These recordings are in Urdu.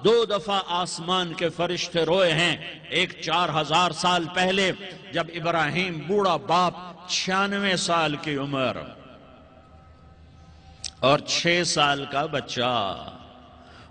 دو دفعہ آسمان کے فرشتے روئے ہیں. ایک 4000 سال پہلے جب ابراہیم بوڑھا باپ 96 سال کی عمر اور 6 سال کا بچہ،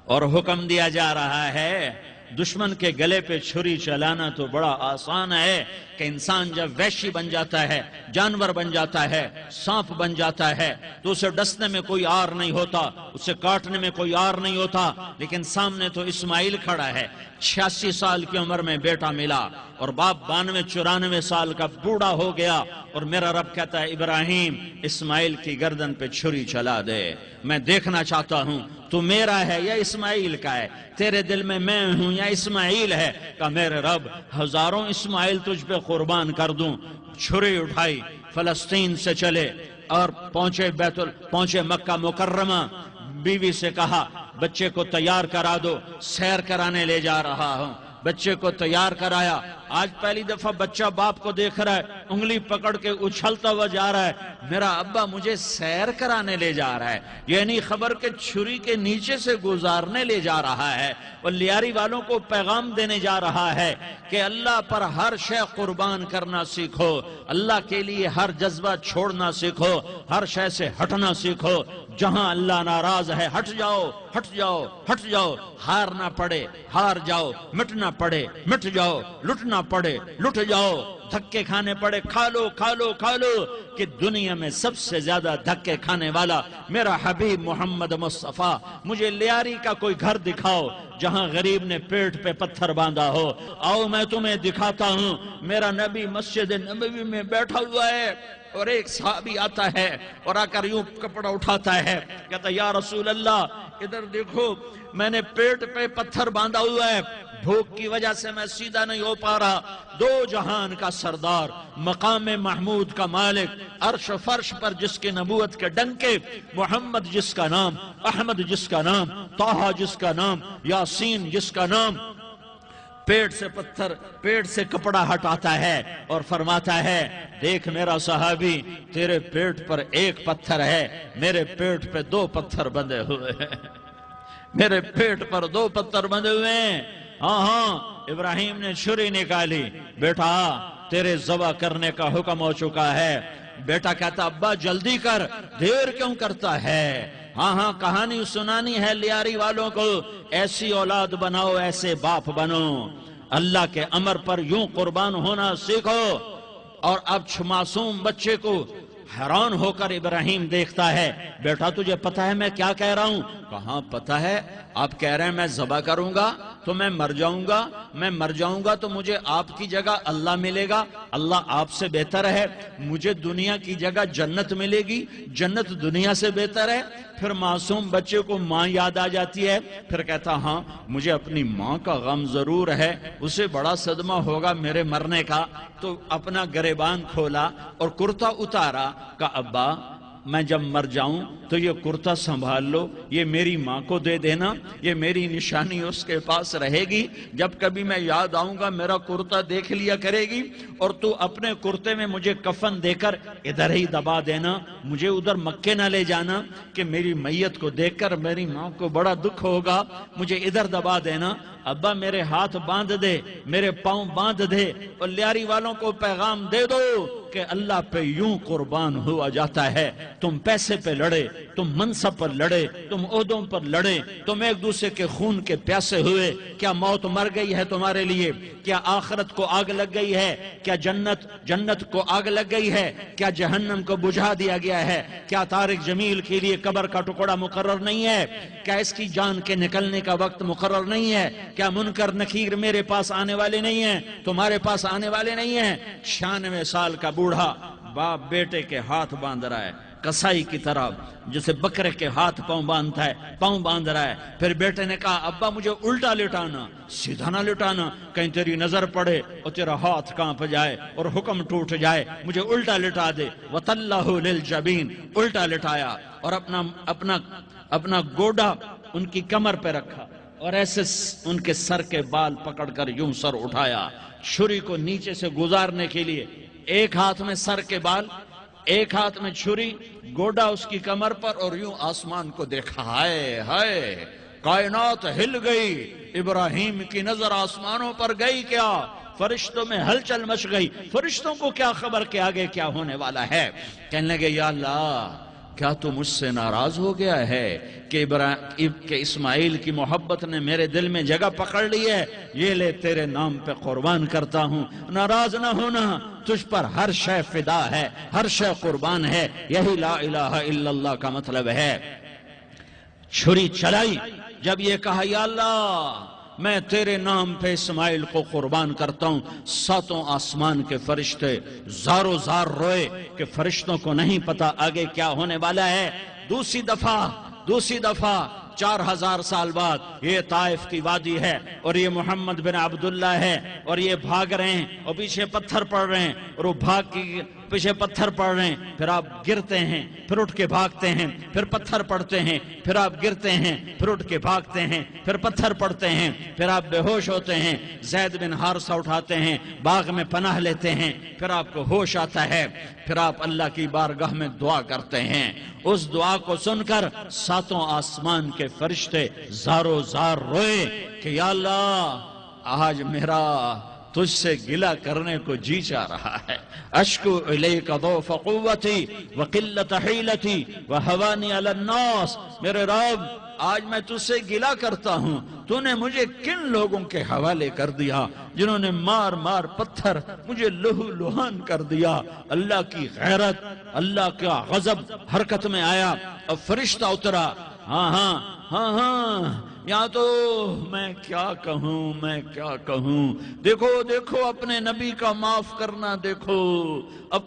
اور حکم دیا جا رہا ہے دشمن کے گلے پہ چھری چلانا تو بڑا آسان ہے کہ انسان جب وحشی بن جاتا ہے، جانور بن جاتا ہے، سانپ بن جاتا ہے تو اسے ڈسنے میں کوئی آر نہیں ہوتا، اسے کاٹنے میں کوئی آر نہیں ہوتا. لیکن سامنے تو اسماعیل کھڑا ہے، 86 سال کی عمر میں بیٹا ملا اور باپ 92-94 سال کا بوڑھا ہو گیا، اور میرا رب کہتا ہے ابراہیم اسماعیل کی گردن پہ چھری چلا دے. میں دیکھنا چاہتا ہوں تو میرا ہے یا اسماعیل کا ہے، تیرے دل میں میں ہوں یا اسماعیل ہے. کہ میرے رب ہزاروں اسماعیل تجھ پہ قربان کر دوں. چھری اٹھائی، فلسطین سے چلے اور پہنچے مکہ مکرمہ. بیوی سے کہا بچے کو تیار کرا دو، سیر کرانے لے جا رہا ہوں. بچے کو تیار کرایا. آج پہلی دفعہ بچہ باپ کو دیکھ رہا ہے، انگلی پکڑ کے اچھلتا ہوا جا رہا ہے، میرا ابا مجھے سیر کرانے لے جا رہا ہے. یعنی خبر کے چھری کے نیچے سے گزارنے لے جا رہا ہے. اور لیاری والوں کو پیغام دینے جا رہا ہے کہ اللہ پر ہر شے قربان کرنا سیکھو، اللہ کے لیے ہر جذبہ چھوڑنا سیکھو، ہر شے سے ہٹنا سیکھو. جہاں اللہ ناراض ہے ہٹ جاؤ، ہٹ جاؤ، ہٹ جاؤ. ہار نہ پڑے ہار جاؤ، مٹنا پڑے مٹ جاؤ، لٹنا پڑے لٹ جاؤ، دھکے کھانے پڑے کھا لو کھا لو کھا لو. کہ دنیا میں سب سے زیادہ دھکے کھانے والا میرا حبیب محمد مصطفیٰ. مجھے لیاری کا کوئی گھر دکھاؤ جہاں غریب نے پیٹ پہ پتھر باندھا ہو. آؤ میں تمہیں دکھاتا ہوں. میرا نبی مسجد نبوی میں بیٹھا ہوا ہے اور ایک صحابی آتا ہے اور آ کر یوں کپڑا اٹھاتا ہے، کہتا یا رسول اللہ ادھر دیکھو، میں نے پیٹ پہ پتھر باندھا ہوا ہے، بھوک کی وجہ سے میں سیدھا نہیں ہو پا رہا. دو جہان کا سردار، مقام محمود کا مالک، عرش و فرش پر جس کی نبوت کے ڈنکے، محمد جس کا نام، احمد جس کا نام، طٰہٰ جس کا نام، یاسین جس کا نام، پیٹ سے کپڑا ہٹاتا ہے اور فرماتا ہے دیکھ میرا صحابی، تیرے پیٹ پر ایک پتھر ہے، میرے پیٹ پہ 2 پتھر بندھے ہوئے ہیں. میرے پیٹ پر 2 پتھر بندھے ہوئے ہیں. ہاں ابراہیم نے چھری نکالی. بیٹا تیرے ذبح کرنے کا حکم ہو چکا ہے. بیٹا کہتا ابا جلدی کر، دیر کیوں کرتا ہے؟ ہاں کہانی سنانی ہے لیاری والوں کو. ایسی اولاد بناؤ، ایسے باپ بنو، اللہ کے امر پر یوں قربان ہونا سیکھو. اور اب معصوم بچے کو حیران ہو کر ابراہیم دیکھتا ہے. بیٹا تجھے پتہ ہے میں کیا کہہ رہا ہوں؟ کہاں پتہ ہے؟ آپ کہہ رہے ہیں میں ذبح کروں گا تو میں مر جاؤں گا، میں مر جاؤں گا تو مجھے آپ کی جگہ اللہ ملے گا، اللہ آپ سے بہتر ہے. مجھے دنیا کی جگہ جنت ملے گی، جنت دنیا سے بہتر ہے. پھر معصوم بچے کو ماں یاد آ جاتی ہے. پھر کہتا ہاں مجھے اپنی ماں کا غم ضرور ہے، اسے بڑا صدمہ ہوگا میرے مرنے کا. تو اپنا گریبان کھولا اور کرتا اتارا. کہا ابا میں جب مر جاؤں تو یہ کرتا سنبھال لو، یہ میری ماں کو دے دینا، یہ میری نشانی اس کے پاس رہے گی. جب کبھی میں یاد آؤں گا میرا کرتا دیکھ لیا کرے گی، اور تو اپنے کرتے میں مجھے کفن دے کر ادھر ہی دبا دینا، مجھے ادھر مکے نہ لے جانا کہ میری میت کو دیکھ کر میری ماں کو بڑا دکھ ہوگا، مجھے ادھر دبا دینا. ابا میرے ہاتھ باندھ دے، میرے پاؤں باندھ دے، اور لیاری والوں کو پیغام دے دو کہ اللہ پہ یوں قربان ہوا جاتا ہے. تم پیسے پہ لڑے، تم منصب پر لڑے، تم عہدوں پر لڑے، تم ایک دوسرے کے خون کے پیاسے ہوئے. کیا موت مر گئی ہے تمہارے لیے؟ کیا آخرت کو آگ لگ گئی ہے؟ کیا جنت کو آگ لگ گئی ہے؟ کیا جہنم کو بجھا دیا گیا ہے؟ کیا طارق جمیل کے لیے قبر کا ٹکڑا مقرر نہیں ہے؟ کیا اس کی جان کے نکلنے کا وقت مقرر نہیں ہے؟ کیا منکر نکیر میرے پاس آنے والے نہیں ہیں، تمہارے پاس آنے والے نہیں ہیں؟ 96 سال کا بوڑھا باپ بیٹے کے ہاتھ باندھ رہا ہے، کسائی کی طرح جسے بکرے کے ہاتھ پاؤں باندھتا ہے، پاؤں باندھ رہا ہے. پھر بیٹے نے کہا ابا مجھے الٹا لٹانا، سیدھا نہ لٹانا، کہیں تیری نظر پڑے اور تیرا ہاتھ کانپ جائے اور حکم ٹوٹ جائے، مجھے الٹا لٹا دے. وَتَلَّهُ لِلْجَبِينَ، الٹا لٹایا اور اپنا گوڈا ان کی کمر پہ رکھا اور ایسے ان کے سر کے بال پکڑ کر یوں سر اٹھایا، چھری کو نیچے سے گزارنے کے لیے. ایک ہاتھ میں سر کے بال، ایک ہاتھ میں چھری، گوڈا اس کی کمر پر، اور یوں آسمان کو دیکھا. ہائے ہائے کائنات ہل گئی، ابراہیم کی نظر آسمانوں پر گئی کیا؟ فرشتوں میں ہلچل مچ گئی۔ فرشتوں کو کیا خبر کہ آگے کیا ہونے والا ہے؟ کہنے لگے یا اللہ کیا تو مجھ سے ناراض ہو گیا ہے کہ اسماعیل کی محبت نے میرے دل میں جگہ پکڑ لی ہے؟ یہ لے تیرے نام پہ قربان کرتا ہوں۔ ناراض نہ ہونا، تجھ پر ہر شے فدا ہے، ہر شے قربان ہے، یہی لا الہ الا اللہ کا مطلب ہے۔ چھری چلائی، جب یہ کہا یا اللہ میں تیرے نام پہ اسماعیل کو قربان کرتا ہوں، ساتوں آسمان کے فرشتے زارو زار روئے کہ فرشتوں کو نہیں پتا آگے کیا ہونے والا ہے۔ دوسری دفعہ 4000 سال بعد یہ طائف کی وادی ہے اور یہ محمد بن عبداللہ ہے اور یہ بھاگ رہے ہیں اور پیچھے پتھر پڑ رہے ہیں اور وہ بھاگ کی پیچھے پتھر پڑ رہے ہیں، پھر آپ گرتے ہیں، پھر اٹھ کے بھاگتے ہیں، پھر پتھر پڑتے ہیں، پھر آپ گرتے ہیں، پھر اٹھ کے بھاگتے ہیں، پھر پتھر پڑتے ہیں، پھر آپ بے ہوش ہوتے ہیں، زید بن حارثہ اٹھاتے ہیں، باغ میں پناہ لیتے ہیں، پھر آپ کو ہوش آتا ہے، پھر آپ اللہ کی بارگاہ میں دعا کرتے ہیں۔ اس دعا کو سن کر ساتوں آسمان کے فرشتے زارو زار روئے کہ یا اللہ آج میرا تجھ سے گلہ کرنے کو جی چاہ رہا ہے۔ اشکو الیک ضعف قوتی وقلت حیلتی وہوانی علی الناس، میرے رب آج میں تجھ سے گلہ کرتا ہوں، تو نے مجھے کن لوگوں کے حوالے کر دیا جنہوں نے مار مار پتھر مجھے لہو لہان کر دیا۔ اللہ کی غیرت، اللہ کا غضب حرکت میں آیا، اب فرشتہ اترا۔ ہاں یہاں تو میں کیا کہوں، دیکھو اپنے نبی کا معاف کرنا، دیکھو اپنے